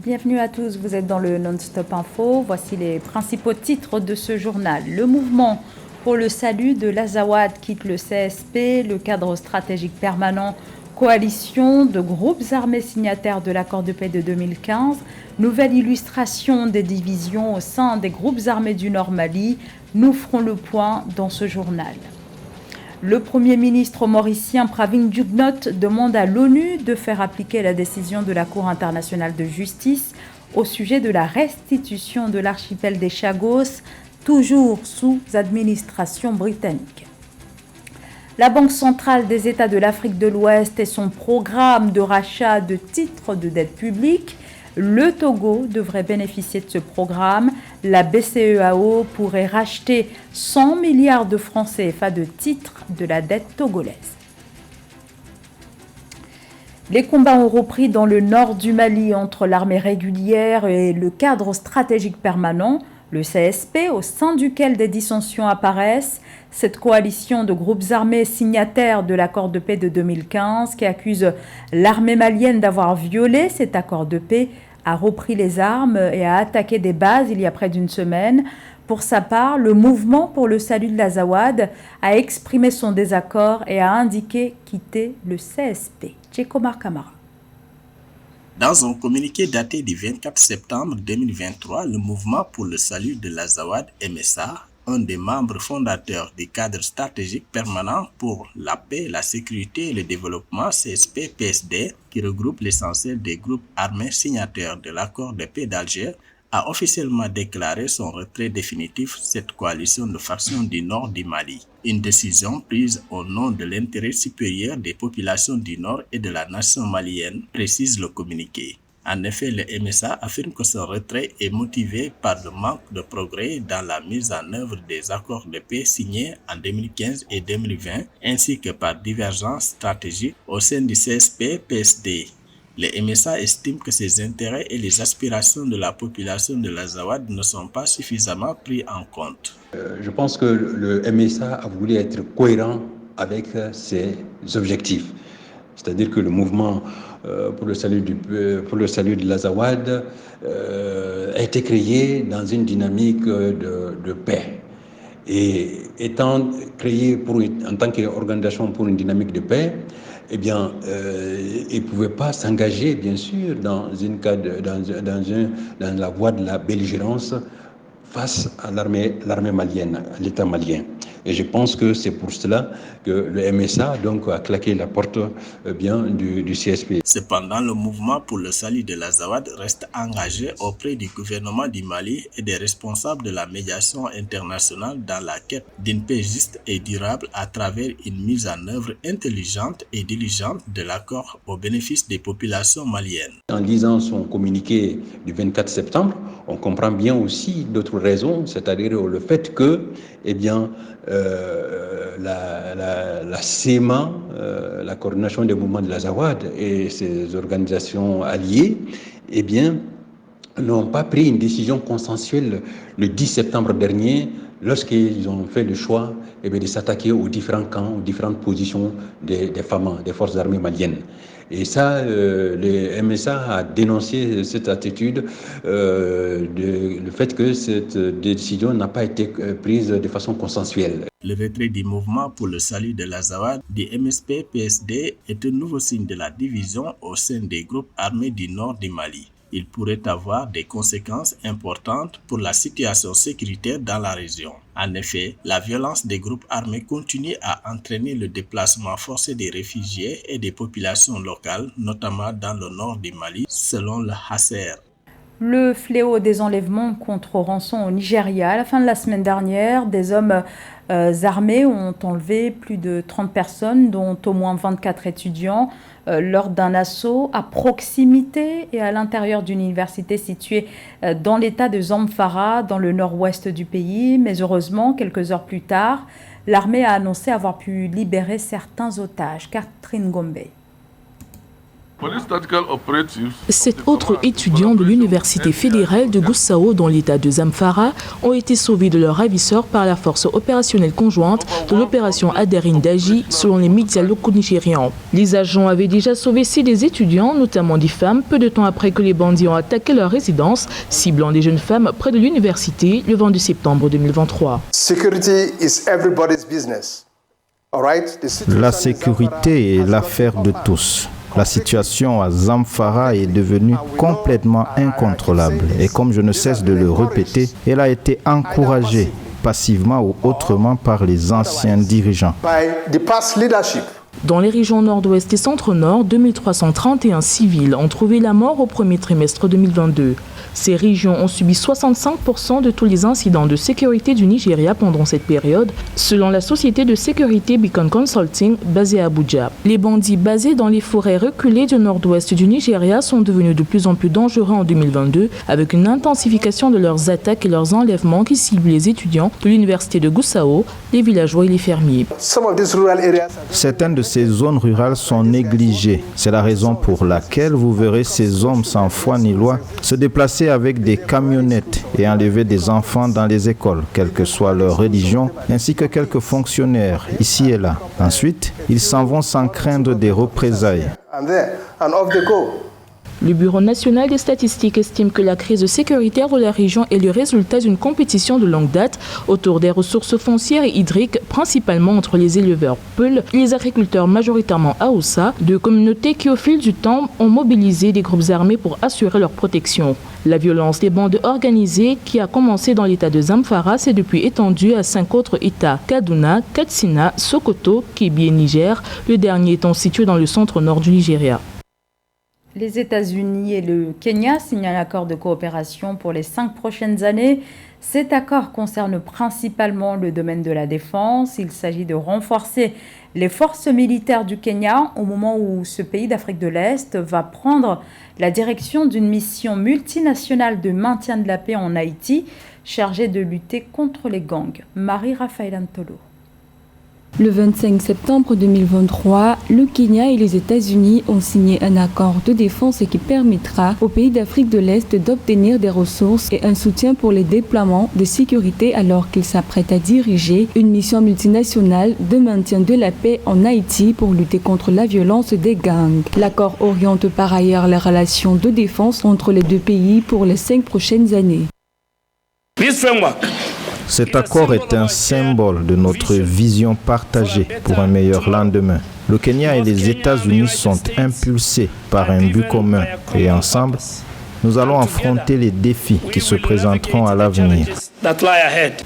Bienvenue à tous, vous êtes dans le Non-Stop Info. Voici les principaux titres de ce journal. Le mouvement pour le salut de l'Azawad quitte le CSP, le cadre stratégique permanent, coalition de groupes armés signataires de l'accord de paix de 2015, nouvelle illustration des divisions au sein des groupes armés du Nord Mali. Nous ferons le point dans ce journal. Le Premier ministre mauricien Pravin Jugnot demande à l'ONU de faire appliquer la décision de la Cour internationale de justice au sujet de la restitution de l'archipel des Chagos, toujours sous administration britannique. La Banque centrale des États de l'Afrique de l'Ouest et son programme de rachat de titres de dette publique. Le Togo devrait bénéficier de ce programme. La BCEAO pourrait racheter 100 milliards de francs CFA de titres de la dette togolaise. Les combats ont repris dans le nord du Mali entre l'armée régulière et le cadre stratégique permanent, le CSP, au sein duquel des dissensions apparaissent. Cette coalition de groupes armés signataires de l'accord de paix de 2015 qui accuse l'armée malienne d'avoir violé cet accord de paix a repris les armes et a attaqué des bases il y a près d'une semaine. Pour sa part, le mouvement pour le salut de l'Azawad a exprimé son désaccord et a indiqué quitter le CSP. Tchekomar Kamara. Dans un communiqué daté du 24 septembre 2023, le mouvement pour le salut de l'Azawad MSA, un des membres fondateurs du cadre stratégique permanent pour la paix, la sécurité et le développement CSP-PSD, qui regroupe l'essentiel des groupes armés signataires de l'accord de paix d'Alger, a officiellement déclaré son retrait définitif de cette coalition de factions du nord du Mali. Une décision prise au nom de l'intérêt supérieur des populations du nord et de la nation malienne, précise le communiqué. En effet, le MSA affirme que ce retrait est motivé par le manque de progrès dans la mise en œuvre des accords de paix signés en 2015 et 2020, ainsi que par divergences stratégiques au sein du CSP-PSD. Le MSA estime que ses intérêts et les aspirations de la population de l'Azawad ne sont pas suffisamment pris en compte. Je pense que le MSA a voulu être cohérent avec ses objectifs. C'est-à-dire que le mouvement pour le salut de l'Azawad a été créé dans une dynamique de paix. Et étant créé en tant qu'organisation pour une dynamique de paix, eh bien, il ne pouvait pas s'engager, bien sûr, dans la voie de la belligérance face à l'armée malienne, à l'État malien. Et je pense que c'est pour cela que le MSA donc, a claqué la porte du CSP. Cependant, le mouvement pour le salut de l'Azawad reste engagé auprès du gouvernement du Mali et des responsables de la médiation internationale dans la quête d'une paix juste et durable à travers une mise en œuvre intelligente et diligente de l'accord au bénéfice des populations maliennes. En lisant son communiqué du 24 septembre, on comprend bien aussi d'autres raisons, c'est-à-dire le fait que, eh bien, la CEMA, la coordination des mouvements de l'Azawad et ses organisations alliées, eh bien, n'ont pas pris une décision consensuelle le 10 septembre dernier lorsqu'ils ont fait le choix de s'attaquer aux différents camps, aux différentes positions des FAMA, des forces armées maliennes. Et ça, le MSA a dénoncé cette attitude, le fait que cette décision n'a pas été prise de façon consensuelle. Le retrait du mouvement pour le salut de l'Azawad du MSP-PSD est un nouveau signe de la division au sein des groupes armés du nord du Mali. Il pourrait avoir des conséquences importantes pour la situation sécuritaire dans la région. En effet, la violence des groupes armés continue à entraîner le déplacement forcé des réfugiés et des populations locales, notamment dans le nord du Mali, selon le HCR. Le fléau des enlèvements contre rançon au Nigeria. À la fin de la semaine dernière, des hommes armés ont enlevé plus de 30 personnes, dont au moins 24 étudiants, lors d'un assaut à proximité et à l'intérieur d'une université située dans l'état de Zamfara, dans le nord-ouest du pays. Mais heureusement, quelques heures plus tard, l'armée a annoncé avoir pu libérer certains otages. Catherine Gombe. Sept autres étudiants de l'université fédérale de Gusau dans l'état de Zamfara ont été sauvés de leurs ravisseurs par la force opérationnelle conjointe de l'opération Adarin Daji selon les médias locaux nigérians. Les agents avaient déjà sauvé 6 des étudiants, notamment des femmes, peu de temps après que les bandits ont attaqué leur résidence, ciblant des jeunes femmes près de l'université le 22 septembre 2023. La sécurité est l'affaire de tous. La situation à Zamfara est devenue complètement incontrôlable et comme je ne cesse de le répéter, elle a été encouragée passivement ou autrement par les anciens dirigeants. Dans les régions nord-ouest et centre-nord, 2331 civils ont trouvé la mort au premier trimestre 2022. Ces régions ont subi 65% de tous les incidents de sécurité du Nigeria pendant cette période, selon la société de sécurité Beacon Consulting basée à Abuja. Les bandits basés dans les forêts reculées du nord-ouest du Nigeria sont devenus de plus en plus dangereux en 2022, avec une intensification de leurs attaques et leurs enlèvements qui ciblent les étudiants de l'université de Gusau, les villageois et les fermiers. Certaines de ces zones rurales sont négligées. C'est la raison pour laquelle vous verrez ces hommes sans foi ni loi se déplacer avec des camionnettes et enlever des enfants dans les écoles, quelle que soit leur religion, ainsi que quelques fonctionnaires ici et là. Ensuite, ils s'en vont sans craindre des représailles. Le Bureau national des statistiques estime que la crise sécuritaire de la région est le résultat d'une compétition de longue date autour des ressources foncières et hydriques, principalement entre les éleveurs Peul et les agriculteurs majoritairement Hausa, deux communautés qui au fil du temps ont mobilisé des groupes armés pour assurer leur protection. La violence des bandes organisées qui a commencé dans l'état de Zamfara s'est depuis étendue à 5 autres états, Kaduna, Katsina, Sokoto, Kebbi et Niger, le dernier étant situé dans le centre-nord du Nigeria. Les États-Unis et le Kenya signent un accord de coopération pour les 5 prochaines années. Cet accord concerne principalement le domaine de la défense. Il s'agit de renforcer les forces militaires du Kenya au moment où ce pays d'Afrique de l'Est va prendre la direction d'une mission multinationale de maintien de la paix en Haïti, chargée de lutter contre les gangs. Marie-Raphaël Antolo. Le 25 septembre 2023, le Kenya et les États-Unis ont signé un accord de défense qui permettra aux pays d'Afrique de l'Est d'obtenir des ressources et un soutien pour les déploiements de sécurité alors qu'ils s'apprêtent à diriger une mission multinationale de maintien de la paix en Haïti pour lutter contre la violence des gangs. L'accord oriente par ailleurs les relations de défense entre les deux pays pour les 5 prochaines années. Cet accord est un symbole de notre vision partagée pour un meilleur lendemain. Le Kenya et les États-Unis sont impulsés par un but commun et ensemble, nous allons affronter les défis qui se présenteront à l'avenir.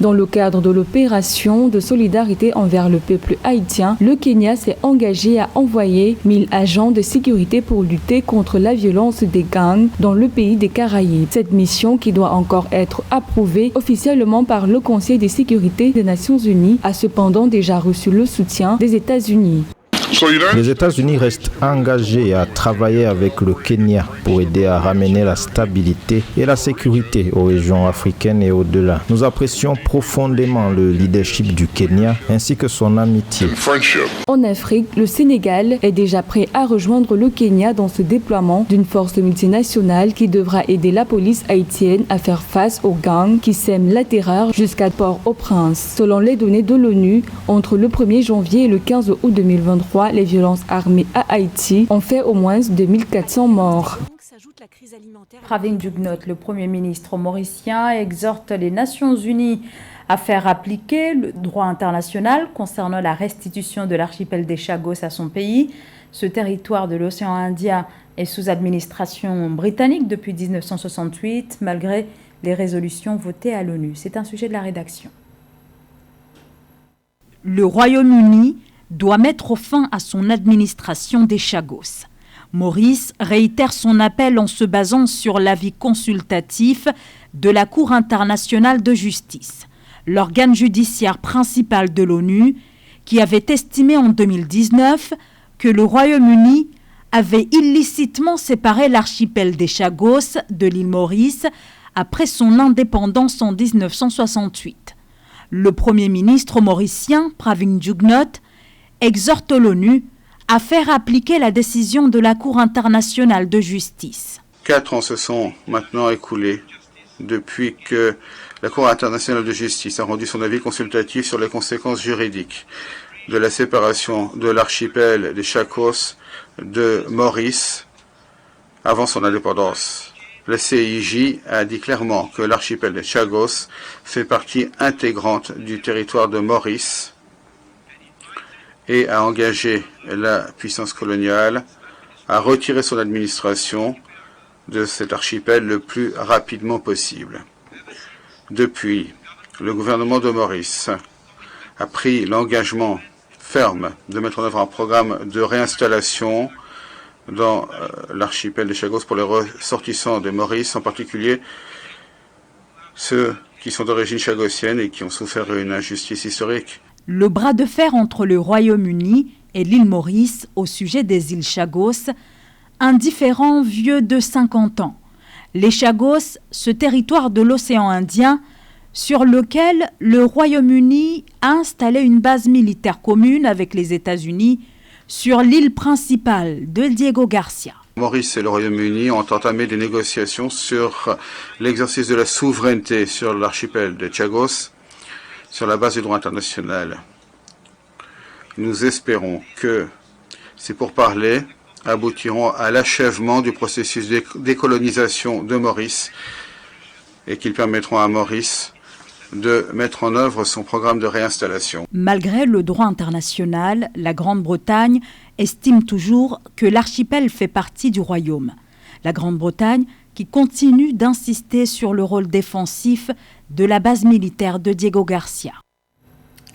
Dans le cadre de l'opération de solidarité envers le peuple haïtien, le Kenya s'est engagé à envoyer 1000 agents de sécurité pour lutter contre la violence des gangs dans le pays des Caraïbes. Cette mission, qui doit encore être approuvée officiellement par le Conseil de sécurité des Nations Unies, a cependant déjà reçu le soutien des États-Unis. Les États-Unis restent engagés à travailler avec le Kenya pour aider à ramener la stabilité et la sécurité aux régions africaines et au-delà. Nous apprécions profondément le leadership du Kenya ainsi que son amitié. En Afrique, le Sénégal est déjà prêt à rejoindre le Kenya dans ce déploiement d'une force multinationale qui devra aider la police haïtienne à faire face aux gangs qui sèment la terreur jusqu'à Port-au-Prince. Selon les données de l'ONU, entre le 1er janvier et le 15 août 2023, les violences armées à Haïti ont fait au moins 2400 morts. Pravin Jugnot, le Premier ministre mauricien, exhorte les Nations Unies à faire appliquer le droit international concernant la restitution de l'archipel des Chagos à son pays. Ce territoire de l'océan Indien est sous administration britannique depuis 1968, malgré les résolutions votées à l'ONU. C'est un sujet de la rédaction. Le Royaume-Uni doit mettre fin à son administration des Chagos. Maurice réitère son appel en se basant sur l'avis consultatif de la Cour internationale de justice, l'organe judiciaire principal de l'ONU, qui avait estimé en 2019 que le Royaume-Uni avait illicitement séparé l'archipel des Chagos de l'île Maurice après son indépendance en 1968. Le Premier ministre mauricien, Pravin Jugnot, exhorte l'ONU à faire appliquer la décision de la Cour internationale de justice. 4 ans se sont maintenant écoulés depuis que la Cour internationale de justice a rendu son avis consultatif sur les conséquences juridiques de la séparation de l'archipel des Chagos de Maurice avant son indépendance. La CIJ a dit clairement que l'archipel des Chagos fait partie intégrante du territoire de Maurice et a engagé la puissance coloniale à retirer son administration de cet archipel le plus rapidement possible. Depuis, le gouvernement de Maurice a pris l'engagement ferme de mettre en œuvre un programme de réinstallation dans l'archipel des Chagos pour les ressortissants de Maurice, en particulier ceux qui sont d'origine chagossienne et qui ont souffert une injustice historique. Le bras de fer entre le Royaume-Uni et l'île Maurice au sujet des îles Chagos, un différend vieux de 50 ans. Les Chagos, ce territoire de l'océan Indien, sur lequel le Royaume-Uni a installé une base militaire commune avec les États-Unis sur l'île principale de Diego Garcia. Maurice et le Royaume-Uni ont entamé des négociations sur l'exercice de la souveraineté sur l'archipel de Chagos, sur la base du droit international. Nous espérons que ces pourparlers aboutiront à l'achèvement du processus de décolonisation de Maurice et qu'ils permettront à Maurice de mettre en œuvre son programme de réinstallation. Malgré le droit international, la Grande-Bretagne estime toujours que l'archipel fait partie du royaume. La Grande-Bretagne qui continue d'insister sur le rôle défensif de la base militaire de Diego Garcia.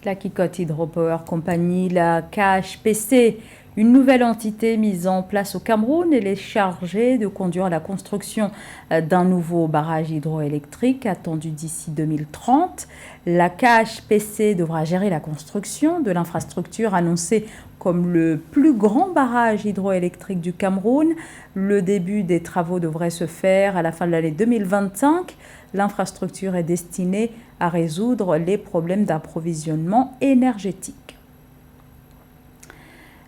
La Kikot Hydropower Company, la KHPC, une nouvelle entité mise en place au Cameroun, elle est chargée de conduire la construction d'un nouveau barrage hydroélectrique attendu d'ici 2030. La KHPC devra gérer la construction de l'infrastructure annoncée comme le plus grand barrage hydroélectrique du Cameroun. Le début des travaux devrait se faire à la fin de l'année 2025. L'infrastructure est destinée à résoudre les problèmes d'approvisionnement énergétique.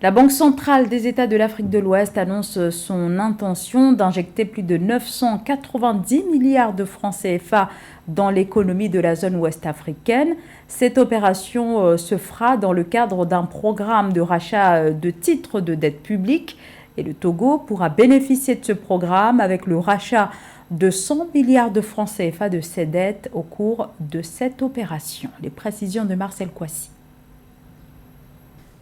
La Banque centrale des États de l'Afrique de l'Ouest annonce son intention d'injecter plus de 990 milliards de francs CFA dans l'économie de la zone ouest africaine. Cette opération se fera dans le cadre d'un programme de rachat de titres de dette publique et le Togo pourra bénéficier de ce programme avec le rachat de 100 milliards de francs CFA de ces dettes au cours de cette opération. Les précisions de Marcel Kouassi.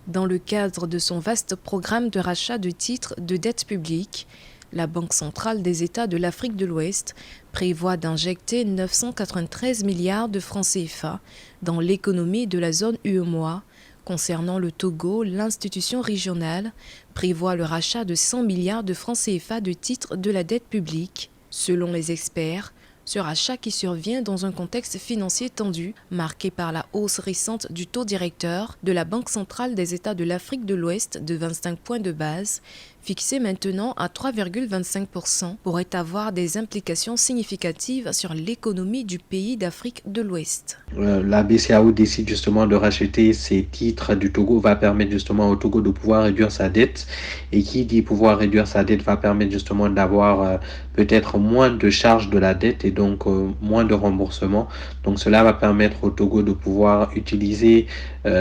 Dans le cadre de son vaste programme de rachat de titres de dette publique, la Banque centrale des États de l'Afrique de l'Ouest prévoit d'injecter 993 milliards de francs CFA dans l'économie de la zone UEMOA. Concernant le Togo, l'institution régionale prévoit le rachat de 100 milliards de francs CFA de titres de la dette publique. Selon les experts, ce rachat qui survient dans un contexte financier tendu, marqué par la hausse récente du taux directeur de la Banque centrale des États de l'Afrique de l'Ouest de 25 points de base, fixé maintenant à 3,25%, pourrait avoir des implications significatives sur l'économie du pays d'Afrique de l'Ouest. La BCEAO décide justement de racheter ces titres du Togo, va permettre justement au Togo de pouvoir réduire sa dette. Et qui dit pouvoir réduire sa dette va permettre justement d'avoir peut-être moins de charges de la dette et donc moins de remboursement. Donc cela va permettre au Togo de pouvoir utiliser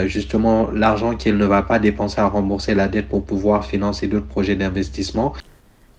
justement l'argent qu'il ne va pas dépenser à rembourser la dette pour pouvoir financer d'autres projets d'investissement.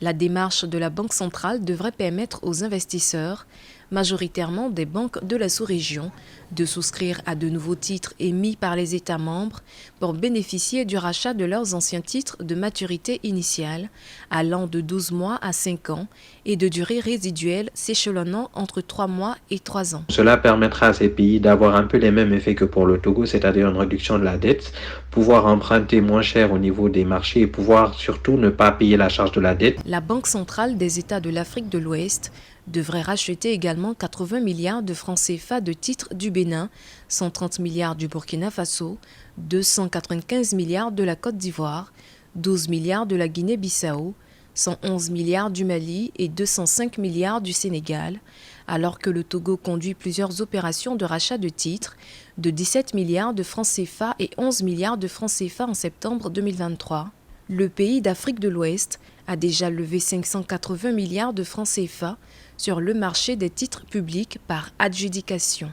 La démarche de la Banque centrale devrait permettre aux investisseurs, majoritairement des banques de la sous-région, de souscrire à de nouveaux titres émis par les États membres pour bénéficier du rachat de leurs anciens titres de maturité initiale, allant de 12 mois à 5 ans et de durée résiduelle s'échelonnant entre 3 mois et 3 ans. Cela permettra à ces pays d'avoir un peu les mêmes effets que pour le Togo, c'est-à-dire une réduction de la dette, pouvoir emprunter moins cher au niveau des marchés et pouvoir surtout ne pas payer la charge de la dette. La Banque centrale des États de l'Afrique de l'Ouest devrait racheter également 80 milliards de francs CFA de titres du Bénin, 130 milliards du Burkina Faso, 295 milliards de la Côte d'Ivoire, 12 milliards de la Guinée-Bissau, 111 milliards du Mali et 205 milliards du Sénégal, alors que le Togo conduit plusieurs opérations de rachat de titres de 17 milliards de francs CFA et 11 milliards de francs CFA en septembre 2023. le pays d'Afrique de l'Ouest a déjà levé 580 milliards de francs CFA sur le marché des titres publics par adjudication.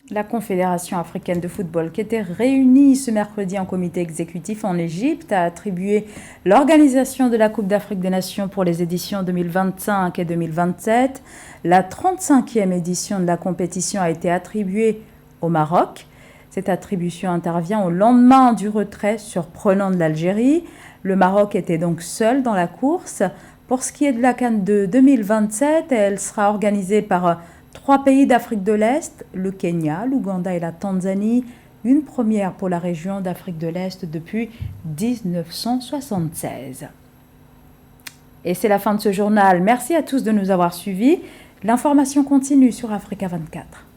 La Confédération africaine de football, qui était réunie ce mercredi en comité exécutif en Égypte, a attribué l'organisation de la Coupe d'Afrique des Nations pour les éditions 2025 et 2027. La 35e édition de la compétition a été attribuée au Maroc. Cette attribution intervient au lendemain du retrait surprenant de l'Algérie. Le Maroc était donc seul dans la course. Pour ce qui est de la CAN de 2027, elle sera organisée par 3 pays d'Afrique de l'Est, le Kenya, l'Ouganda et la Tanzanie, une première pour la région d'Afrique de l'Est depuis 1976. Et c'est la fin de ce journal. Merci à tous de nous avoir suivis. L'information continue sur Africa 24.